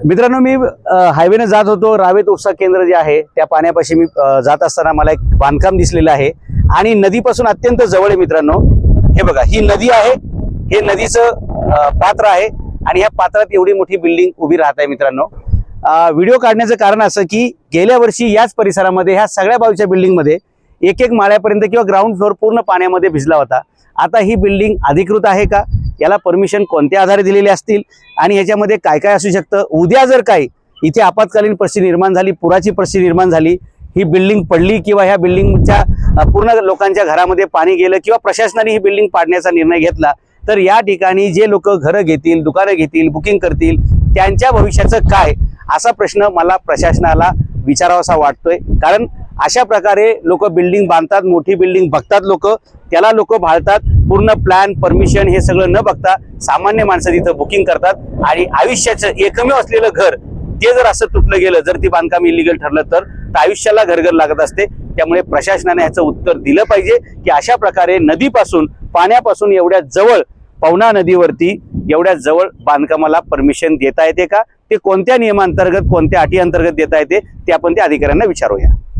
मित्रांनो, मी हायवेने जात होतो. रावेत उपसा केंद्र जे आहे त्या पाण्यापाशी मी जात असताना मला एक बांधकाम दिसलेलं आहे आणि नदीपासून अत्यंत जवळ आहे. मित्रांनो, हे बघा, ही नदी आहे, हे नदीचं पात्र आहे आणि ह्या पात्रात एवढी मोठी बिल्डिंग उभी राहत आहे. मित्रांनो, व्हिडिओ काढण्याचं कारण असं की गेल्या वर्षी याच परिसरामध्ये ह्या सगळ्या बाजूच्या बिल्डिंगमध्ये एक माळ्यापर्यंत किंवा ग्राउंड फ्लोअर पूर्ण पाण्यामध्ये भिजला होता. आता ही बिल्डिंग अधिकृत आहे का, याला परमिशन कोणत्या आधारे दिलेले असतील आणि ह्याच्यामध्ये काय काय असू शकतं, उद्या जर काही इथे आपत्कालीन परिस्थिती निर्माण झाली, पुराची परिस्थिती निर्माण झाली, ही बिल्डिंग पडली किंवा ह्या बिल्डिंगच्या पूर्ण लोकांच्या घरामध्ये पाणी गेलं किंवा प्रशासनाने ही बिल्डिंग पाडण्याचा निर्णय घेतला, तर या ठिकाणी जे लोक घरं घेतील, दुकानं घेतील, बुकिंग करतील, त्यांच्या भविष्याचं काय, असा प्रश्न मला प्रशासनाला विचारावासा वाटतोय. कारण अशा प्रकारे लोक बिल्डिंग बांधतात, मोठी बिल्डिंग बघतात, लोक त्याला लोक भाळतात, पूर्ण प्लॅन परमिशन हे सगळं न बघता सामान्य माणसं तिथं बुकिंग करतात आणि आयुष्याचं एकमेव असलेलं घर ते जर असं तुटलं गेलं, जर ती बांधकाम इलिगल ठरलं तर आयुष्याला घरघर लागत असते. त्यामुळे प्रशासनाने याचं उत्तर दिलं पाहिजे की अशा प्रकारे नदीपासून, पाण्यापासून एवढ्या जवळ, पवना नदीवरती एवढ्या जवळ बांधकामाला परमिशन देता येते का, ते कोणत्या नियमांतर्गत, कोणत्या अटी अंतर्गत देता येते, ते आपण त्या अधिकाऱ्यांना विचारूया.